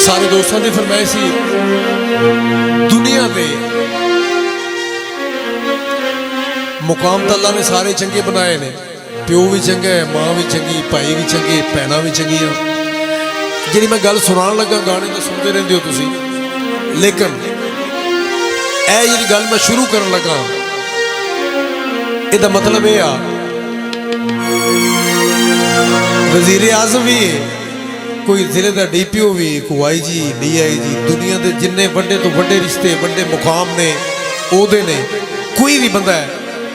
सारे दोस्तों की फरमाइश सी दुनिया के मुकाम तो अल्लाह ने सारे चंगे बनाए ने। प्यो भी चंगा है, माँ भी चंगी, भाई भी चंगे, भैन भी चंगियां। जी मैं गल सुना लगा गाने तो सुनते रहते हो तुसी, लेकिन यह जी गल मैं शुरू कर लगा इसका मतलब यह आ वजीर आजम भी है, कोई जिले का DPO भी, कोई IG DIG, दुनिया के जिन्ने बड़े तो बड़े रिश्ते बड़े मुकाम ने ओहदे ने, कोई भी बंदा है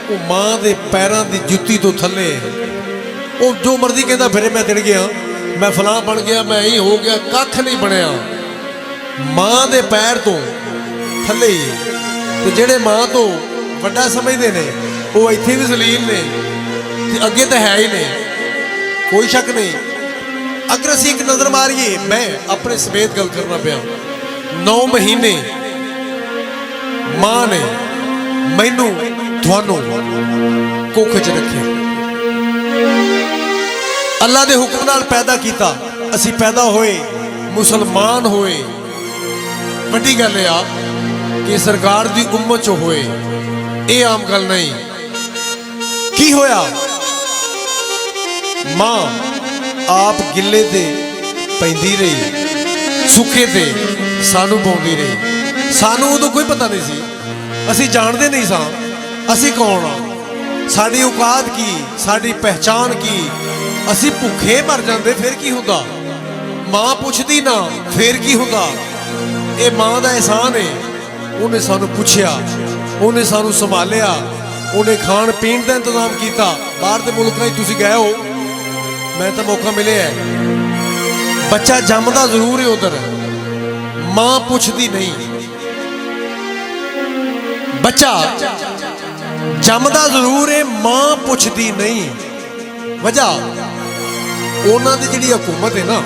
वो माँ के पैरों की जुत्ती तो थले वो जो मर्जी कहता फिर मैं तिड़ गया, मैं फलां बन गया, मैं यही हो गया, कख नहीं बनया। माँ के पैर तो थले ही तो जेड़े माँ तो वड्डा समझते हैं वो इत्थे भी जलील ने, अगे तो है ही नहीं, कोई शक नहीं। अगर असी एक नज़र मारिए, मैं अपने समेत गल करना पाया, 9 महीने माँ ने मैनू थानू कुख च रखे, अल्लाह के हुक्म नाल पैदा किया, असी पैदा होए मुसलमान होए। वड्डी गल आ कि सरकार की उम्मत चो होए, ये आम गल नहीं। की होया, मां आप गिले ते पैंदी रही, सुखे ते सानू पाउंदी रही। सानू उदों कोई पता नहीं सी, असी जानते नहीं सा असी कौन आ, साडी औकात की, साडी पहचान की। असी भुखे मर जाते फिर की हुंदा, मां पुछदी ना फिर की हुंदा। ये मां का एहसान है, उन्हें सानू पुछया, उन्हें सानू संभालिया, उन्हें खाण पीण का इंतजाम किया। बाहर के मुल्कों तुसीं गए हो, मैं तो मौका मिले है, बच्चा जमदा जरूर है उधर, मां पुछदी नहीं। बच्चा जमदा जरूर है, मां पुछदी नहीं। वजह उन्हां दी जिहड़ी हुकूमत है ना,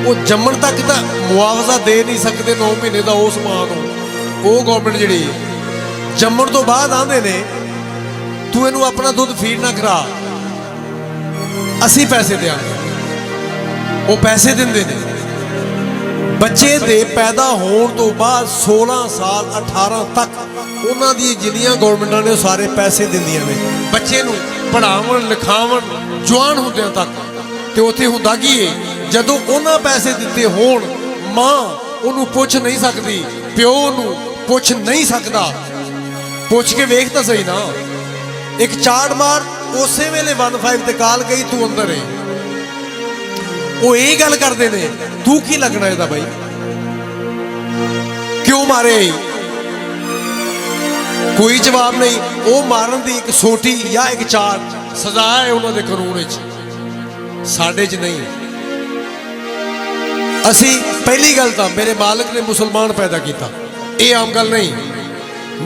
वो जम्मण तक तो मुआवजा दे नहीं सकते 9 महीने का उस मां को। वो गौरमेंट जिहड़ी जम्मण तो बाद आंदे ने तू इनू अपना दुध फीड ना करा, असी पैसे देंगे। वो पैसे देंदे ने बच्चे दे पैदा होने तो बाद 16 साल 18 तक उन्हां दी जिन्नियां गौरमेंटां ने सारे पैसे दिंदियां ने बच्चे नूं पढ़ावन लिखावन जवान होंदियां तक। ते उत्थे हुंदा की है, जदों उन्हां पैसे दिते होण, मां उन्हूं पुछ नहीं सकती, प्यो नूं पुछ नहीं सकता। पुछ के वेख तां सही ना, एक चाड़ मार उसे वेले 15 ते कॉल गई तू अंदर है। वो यही गल करते ने, तू की लगना है भाई, क्यों मारे? कोई जवाब नहीं। वो मारन की एक सोटी या एक चार सजा है उन्होंने कानून साडे च नहीं। असी पहली गल तो मेरे मालिक ने मुसलमान पैदा किया, ये आम गल नहीं।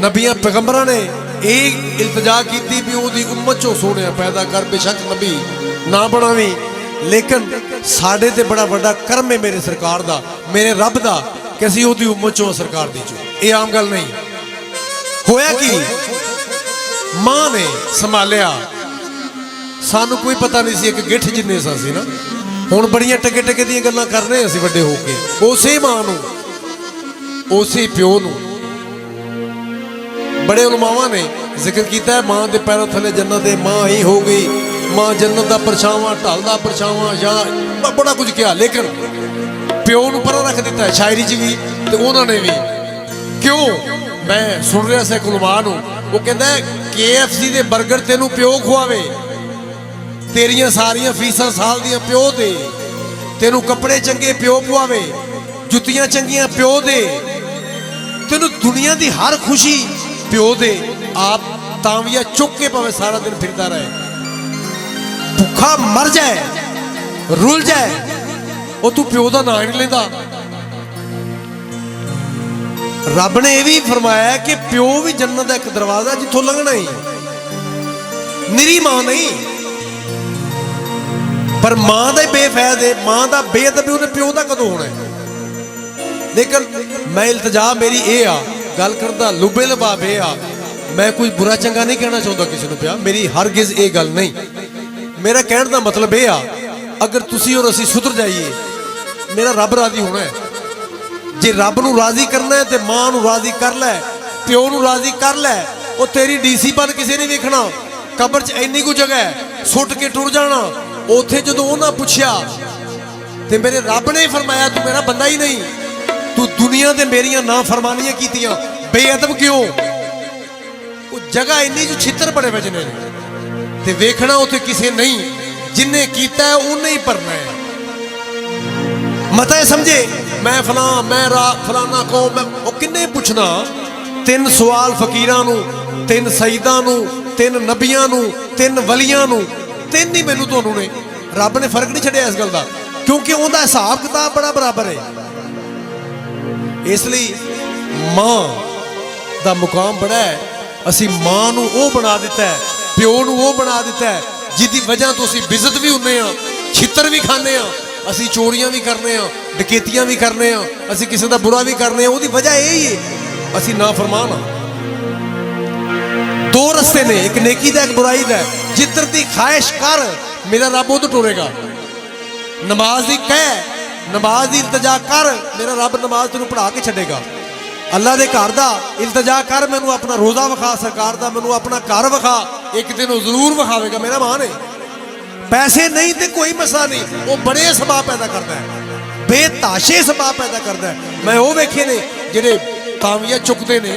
नबियां पैगंबरां ने एक इल्तजा की भी वो उम्मत चो सोने पैदा कर, बेशक नबी ना बनावी, लेकिन साडे ते बड़ा बड़ा कर्म है मेरे सरकार दा, मेरे रब दा, कि असीं ओहदी उम्मत चो सरकार दी चो। ये आम गल नहीं। होया कि मां ने संभालिया, सानू कोई पता नहीं सी, एक गिठ जिन्ने सा सी ना। हुण बड़ियां टके टके दी गल्लां कर रहे असीं वड्डे होके, उसे मां नू उसे प्यो नू। बड़े उलमावां ने जिक्र किया है, मां के पैरों थले जन्नत है, मां ही हो गई, मां जन्नत का परछावां, ढल का परछावां, या बड़ा कुछ किया, लेकिन प्यो नूं परा रख दिता है शायरी च भी ते उन्होंने भी। क्यों? मैं सुन रहा सा एक उलमा नूं, वो कहता है KFC दे बर्गर तेनू प्यो खुआवे, तेरियां सारियां फीसां साल दियां प्यो दे, तेनू कपड़े चंगे प्यो पवावे, जुत्तियां चंगियां प्यो दे, तेनू दुनिया की हर खुशी प्यो दे। आप तांविया चुक के भावे सारा दिन फिरता रहे, भुखा मर जाए, रुल जाए, और तू प्यो का नाम नहीं लेंदा। रब ने यह भी फरमाया कि प्यो भी जन्नत का एक दरवाजा जिथों लंघना ही, निरी मां नहीं। पर मां का बेफैद है, मां का बेअदबी उन्हें प्यो का कदों होना है। लेकिन मैं इल्तजा मेरी ये आ, गल करदा लुबे लबाब ये आ, मैं कोई बुरा चंगा नहीं कहना चाहता किसी को पिया, मेरी हरगिज ये गल नहीं। मेरा कहने का मतलब यह आ, अगर तुसी और असी सुधर जाइए, मेरा रब राजी होना है। जे रब नूं राजी करना है तो मां नूं राजी कर लै, प्यो नूं राजी कर लै। वो तेरी डीसी बन किसी ने वेखना, कबर च इन्नी कुछ जगह है, सुट के टुर जाना। उत्थे जदों उन्हां पुछया ते मेरे रब ने फरमाया तू मेरा बंदा ही नहीं, तू दुनिया दे मेरियां ना फरमानियां कीतियां, बेअदब क्यों? वो जगह इन्नी जो छित्र बड़े वजने ते वेखना उत्थे किसी नहीं, जिन्हें कीता है उन्हें ही भरना है। मत है समझे मैं फलां मैं फलाना कौम मैं वो किन्ने पुछना। 3 सवाल फकीरां नूं, 3 सईदां नूं, 3 नबियां नूं, 3 वलियां नूं, 3 ही मैनूं तुहानूं ने। रब ने फर्क नहीं छड्डिया इस गल दा, क्योंकि उहदा हिसाब किताब बड़ा बराबर है। इसलिए मां दा मुकाम बड़ा है। असी मां नूं वो बना दिता है, प्यो नूं वो बना दिता है, जिहदी वजह तो असी बेइज्जत भी हुंदे आ, छित्तर भी खाने आ, असी चोरियां भी करने आ, डकैतियां भी करने आ, असी किसी का बुरा भी करने आ। उहदी वजह यही है असी नाफरमान आ। 2 रस्ते ने, एक नेकी दा एक बुराई दा। जिधर दी ख्वाहिश कर मेरा रब उधर टुरेगा। नमाज दी कह, नमाज दी इल्तजा कर, मेरा रब नमाज तेनू पढ़ा के छड्डेगा। अल्लाह दे घर दा इल्तजा कर, मैनू अपना रोज़ा विखा, सरकार दा मैनू अपना घर विखा, एक दिन वो जरूर विखावेगा, मेरा मान है। पैसे नहीं तो कोई मसला नहीं, वो बड़े सबब पैदा करता है, बेताशे सबब पैदा करता है। मैं वो वेखे ने जेडे तावियां चुकते ने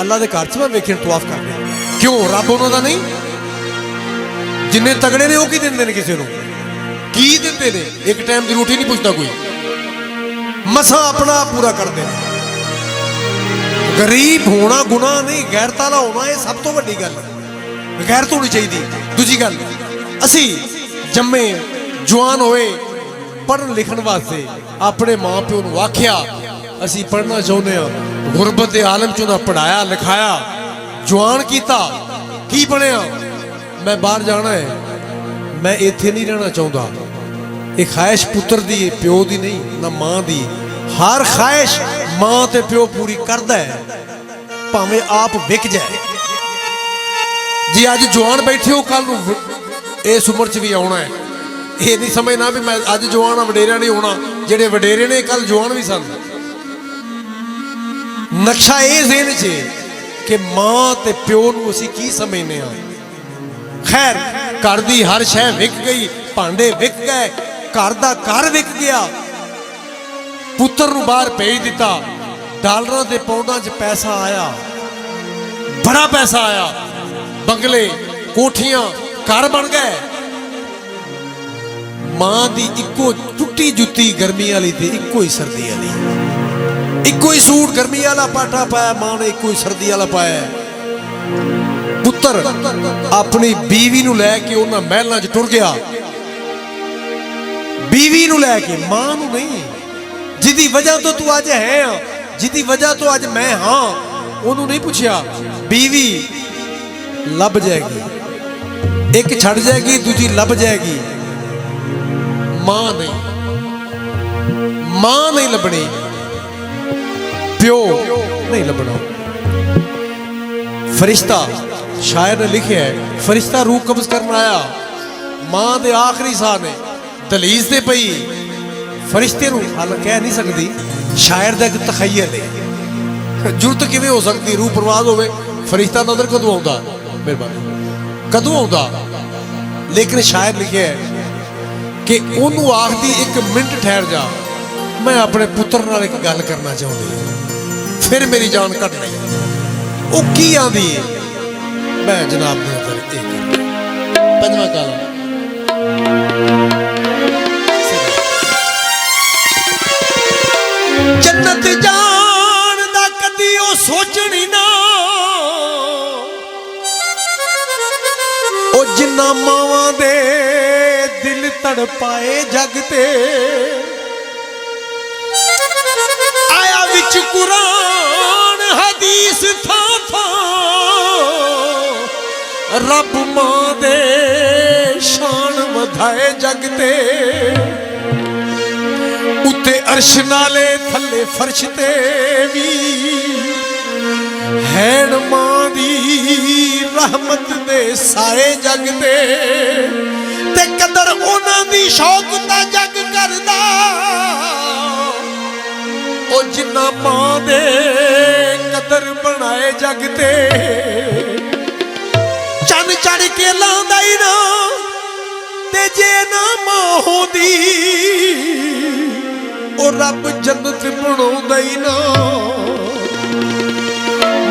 अल्लाह के घर च, मैं वेखे तवाफ करते, क्यों? रब उन्होंने नहीं? जिन्ने तगड़े ने वो की देंदे ने, किसी को की देंदे ने? एक टाइम की रोटी नहीं पुछता कोई, मसा अपना पूरा करते हैं। गरीब होना गुनाह नहीं, गैरत वाला होना ये सब तो वड्डी गल है। गैरत होनी चाहिए। दूजी गल, असी जम्मे जवान होए पढ़न लिखन वास्ते अपने माँ प्यो नूं आख्या असी पढ़ना चाहुंदे हां, गुरबत के आलम च उन्हें पढ़ाया लिखाया, जवान किया, की बनिया? मैं बाहर जाना है, मैं इत्थे नहीं रहना चाहता। ये ख्वाहिश पुत्र दी है, प्यो दी नहीं, ना मां दी। हर ख्वाहिश मां ते प्यो पूरी करदा है, भावें आप विक जाए। जी अज जवान बैठे हो, कल नूं इस उम्र च भी आना है। ये नहीं समझना भी मैं अज जवान हाँ, वडेरिया नहीं होना। जेडे वडेरे ने कल जवान भी सन। नक्शा ये ज़हन च कि मां ते प्यो नूं असीं की समझने आ। खैर घर दी हर शै विक गई, भांडे विक गए, घर दा घर विक गया, पुत्र नूं बाहर भेज दिता, डॉलरां ते पाउंडां च पैसा आया, बड़ा पैसा आया, बंगले कोठियां घर बन गए। मां दी इको टुटी जुत्ती गर्मी वाली ते इको ही सर्दी वाली, इको ही सूट गर्मी वाला पाटा पाया, मां ने इको ही सर्दी वाला पाया। पुत्र अपनी बीवी नूं लैके उन्हां महलां च टुर गया, बीवी नूं लैके, मां नूं नहीं। जिदी वजह तो तू अज है, जिदी वजह तो अज मैं हाँ, उन्होंने नहीं पूछया। बीवी लभ जाएगी, एक छड़ जाएगी, दूजी लभ जाएगी, मां नहीं, मां नहीं लभनी, प्यो नहीं लभना। फरिश्ता, शायर ने लिखे है, फरिश्ता रूह कब्ज करना आया, मां दे आखिरी साह ने दलीज ते पई, फरिश्ते नूं हल कह नहीं सकती। शायर दा एक तखय्युल है, जुरत किवें हो सकती? रूह परवाज होवे, फरिश्ता नजर कदों आउंदा? मेहरबानी कदों आउंदा? लेकिन शायर लिखे है कि उन्होंने आखदी एक मिनट ठहर जा, मैं अपने पुत्र नाल एक गल करना चाहती, फिर मेरी जान कट नहीं। वो की आंदी है? मैं जनाब दे अंदर एक पंजवां काला जन्नत जान दा कदी ओ सोचनी ना, ओ जिन्ना मावां दे दिल तड़पाए जगते। आया विच कुरान हदीस था रब मां दे शान वधाए जगते। उत्ते अर्श नाले थले फर्श ते भी हैन मां दी रहमत दे साए जगते। ते कदर उन्हां दी शौक दा जग करदा, ਨਾ ਮਾਂ ਦੇ ਕਦਰ ਬਣਾਏ ਜਗ ਤੇ ਚੰਨ ਚੜ ਕੇ ਲਾਉਂਦਾ ਹੀ ਨਾ ਤੇ ਜੇ ਨਾ ਮਾਂ ਹੁੰਦੀ ਉਹ ਰੱਬ ਜੰਨਤ ਬਣਾਉਂਦਾ ਹੀ ਨਾ।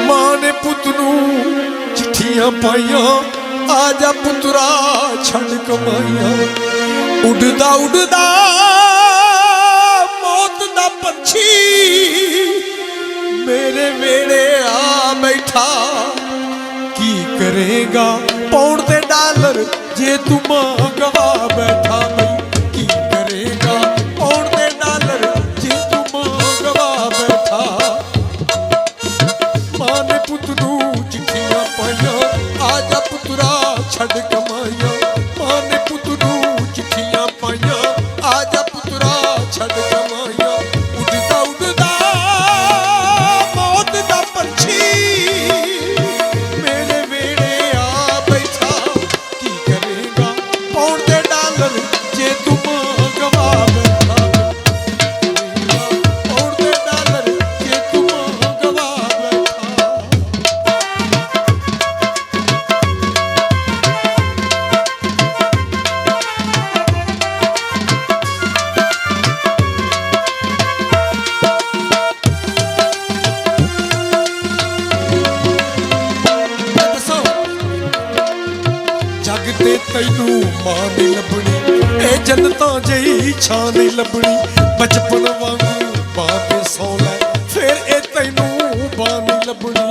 ਮਾਂ ਨੇ ਪੁੱਤ ਨੂੰ ਚਿੱਠੀਆਂ ਪਾਈਆਂ ਆ ਜਾ ਪੁੱਤਰਾ ਛੱਡ ਕਮਾਈਆਂ। ਉੱਡਦਾ ਉੱਡਦਾ ਮੌਤ ਦਾ ਪੰਛੀ ਮੇਰੇ ਵੇੜੇ ਆ ਬੈਠਾ। ਕੀ ਕਰੇਗਾ ਪਾਉਣ ਤੇ ਡਾਲਰ ਜੇ ਤੂੰ ਮਾਂ ਗਵਾ ਬੈਠਾ। ਬਈ ਕੀ ਕਰੇਗਾ ਪਾਉਣ ਤੇ ਡਾਲਰ ਜੇ ਤੂੰ ਮਾਂ ਗਵਾ ਬੈਠਾ। ਮਾਂ ਨੇ ਪੁੱਤ ਨੂੰ ਚਿੱਠੀਆਂ ਪਾਈਆਂ ਆ ਜਾ ਪੁੱਤਰਾ ਛੱਡ ਕਮਾਈਆਂ। ਮਾਂ ਨੇ ਪੁੱਤ ਨੂੰ ਚਿੱਠੀਆਂ ਪਾਈਆਂ ਆ ਜਾ ਪੁੱਤਰਾ ਛੱਡ ਕਮਾਈਆਂ। ਉੱਡਦਾ ਉੱਡਦਾ ਮੌਤ ਦਾ ਪੰਛੀ ਮੇਰੇ ਵੇੜੇ ਆ ਬੈਠਾ। ਕੀ ਕਰੇਗਾ ਪਾਉਣ ਤੇ ਡਾਲਰ ਜੇ ਤੂੰ ਮਾਂ ਗਵਾ ਬੈਠਾ। ਪਾਉਣ ਤੇ ਡਾਲਰ ਜੇ ਤੂੰ ਮਾਂ ਗਵਾ ਬੈਠਾ। ਦੱਸੋ ਜਗ ਤੇ ਤੈਨੂੰ ਮਾਂ ਨਹੀਂ ਲੱਭਣੀ ਇਹ ਜੰਨਤਾਂ ਜਿਹੀ ਛਾਂ ਨਹੀਂ ਲੱਭਣੀ। ਬਚਪਨ ਵਾਂਗੂ ਮਾਂ ਤੇ ਸੌ ਲੈ ਫਿਰ ਇਹ ਤੈਨੂੰ ਮਾਂ ਨਹੀਂ ਲੱਭਣੀ।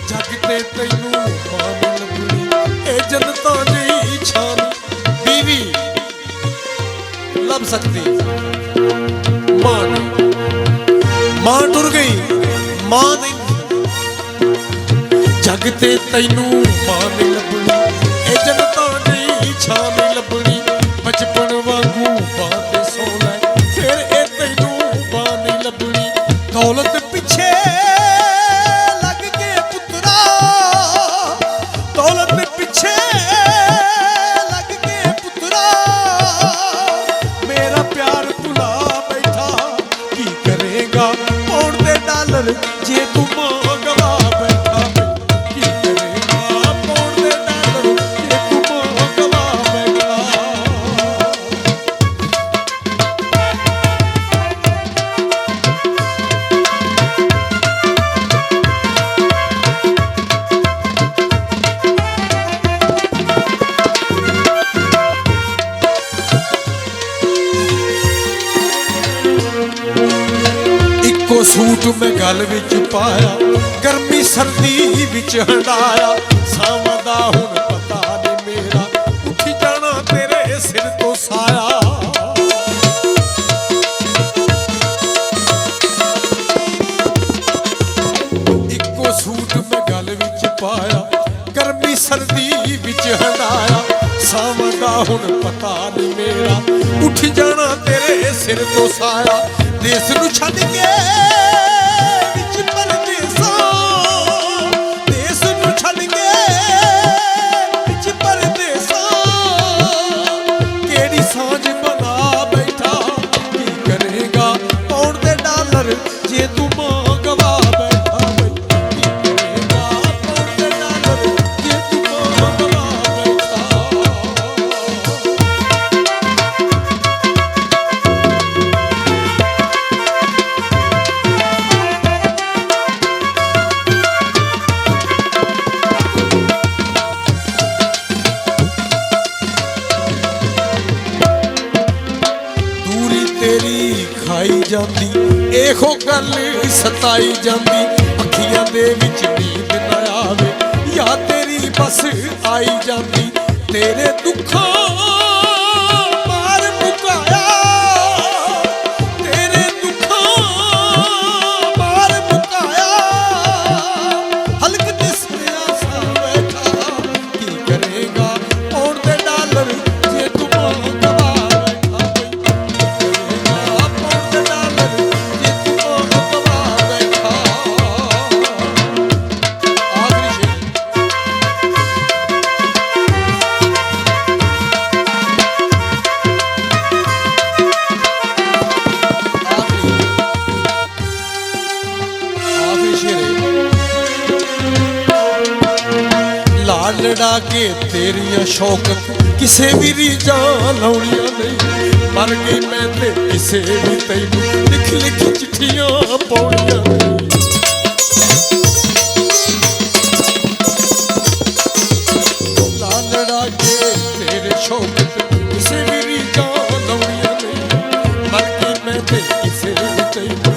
ਜਗ ਤੇ ਤੈਨੂੰ ਮਾਂ ਨਹੀਂ ਲੱਭਣੀ ਇਹ ਜੰਨਤਾਂ ਜਿਹੀ ਛਾਂ ਨਹੀਂ। ਬੀਵੀ ਲੱਭ ਸਕਦੀ ਮਾਂ ਨਹੀਂ। ਮਾਂ ਟੁਰ ਗਈ ਮਾਂ ਨਹੀਂ। ਜਗ ਤੇ ਤੈਨੂੰ ਮਾਂ ਨਹੀਂ ਲੱਭਣੀ ਇਹ ਜੰਨਤਾਂ ਦੀ ਛਾਂ ਨਹੀਂ ਲੱਭਣੀ। ਬਚਪਨ ਵਾਂਗੂ ਮਾਂ ਤੇ ਸੌ ਲੈ ਫਿਰ ਇਹ ਤੈਨੂੰ ਮਾਂ ਨਹੀਂ ਲੱਭਣੀ। ਦੌਲਤ ਪਿੱਛੇ ਲੱਗ ਕੇ ਪੁੱਤਰਾ ਦੌਲਤ ਪਿੱਛੇ ਲੱਗ ਕੇ ਪੁੱਤਰਾ ਮੇਰਾ ਪਿਆਰ ਭੁਲਾ ਬੈਠਾ। ਕੀ ਕਰੇਗਾ ਪਾਉਣ ਤੇ ਡਾਲਰ ਜੇ ਤੂੰ ਮਾਂ ਗਵਾ ਬੈਠਾ। ਕੀ ਕਰੇਗਾ ਪਾਉਣ ਤੇ ਡਾਲਰ ਜੇ ਤੂੰ ਮਾਂ ਗਵਾ ਬੈਠਾ। ਇੱਕੋ ਸੂਟ ਮੈਂ ਗਲ ਵਿੱਚ ਪਾਇਆ ਗਰਮੀ ਸਰਦੀ ਵਿੱਚ ਹੰਡਾਇਆ। ਸਾਵਾਂ ਦਾ ਹੁਣ ਪਤਾ ਨਹੀਂ ਮੇਰਾ ਉੱਠ ਜਾਣਾ ਤੇਰੇ ਸਿਰ ਤੋਂ ਸਾਇਆ। ਇੱਕੋ ਸੂਟ ਮੈਂ ਗਲ ਵਿੱਚ ਪਾਇਆ ਗਰਮੀ ਸਰਦੀ ਵਿੱਚ ਹੰਡਾਇਆ। ਸਾਵਾਂ ਦਾ ਹੁਣ ਪਤਾ ਨਹੀਂ ਮੇਰਾ ਉੱਠ ਜਾਣਾ ਤੇਰੇ ਸਿਰ ਤੋਂ ਸਾਇਆ। ਦੇਸ ਨੂੰ ਛੱਡ ਕੇ ਵਿੱਚ ਪਰਦੇਸਾਂ ਦੇਸ ਨੂੰ ਛੱਡ ਕੇ ਵਿੱਚ ਪਰਦੇਸਾਂ ਕਿਹੜੀ ਸਾਂਝ ਬਣਾ ਬੈਠਾ। ਕੀ ਕਰੇਗਾ ਪਾਉਣ ਤੇ ਡਾਲਰ ਜੇ ਤੂੰ ਮਾਂ ਗਵਾ ਬੈਠਾ। ਬਈ ਕੀ ਕਰੇਗਾ ਪਾਉਣ ਤੇ ਡਾਲਰ ਜੇ ਤੂੰ ਮਾਂ ਗਵਾ ਬੈਠਾ। ਦੂਰੀ ਤੇਰੀ ਖਾਈ ਜਾਂਦੀ ਇਹੋ ਗੱਲ ਸਤਾਈ ਜਾਂਦੀ। ਅੱਖੀਆਂ ਦੇ ਵਿੱਚ ਨੀਂਦ ਨਾ ਆਵੇ ਯਾ ਤੇਰੀ ਬਸ ਆਈ ਜਾਂਦੀ। ਤੇਰੇ ਦੁੱਖਾਂ ਮਾਰ ਮੁਕਾਇਆ ਤੇਰੇ ਦੁੱਖਾਂ ਮਾਰ ਮੁਕਾਇਆ। ਹਲਕ ਦਿਸਿਆ ਸਾ ਬੈਠਾ। ਕੀ ਕਰੇਗਾ ਪਾਉਣ ਤੇ ਡਾਲਰ ਜੇ ਤੂੰ ਮਾਂ ਗਵਾ ਬੈਠਾ। ਬਈ ਕਰੇਗਾ ਪਾਉਣ ਤੇ ਡਾਲਰ ਜੇ ਤੂੰ ਮਾਂ ਗਵਾ ਬੈਠਾ। ਆਖਰੀ ਸ਼ੇਰ ਲੜਾ ਕੇ ਤੇਰੀਆਂ ਸ਼ੌਕਤ ਕਿਸੇ ਵੀ ਰੀਝਾਂ ਲਾਉਣੀਆਂ ਨਹੀਂ। ਮਰ ਗਈ ਮੈਂ ਤੇ ਕਿਸੇ ਵੀ ਤੈਨੂੰ ਲਿਖ ਲਿਖ ਚਿੱਠੀਆਂ ਪਾਉਣੀਆਂ ਨਹੀਂ। ਲਾ ਲੜਾ ਕੇ ਤੇਰੇ ਸ਼ੌਕਤ ਕਿਸੇ ਵੀ ਰੀਝਾਂ ਲਾਉਣੀਆਂ ਨਹੀਂ। ਮਰ ਗਈ ਮੈਂ ਤੇ ਕਿਸੇ ਵੀ ਤੈਨੂੰ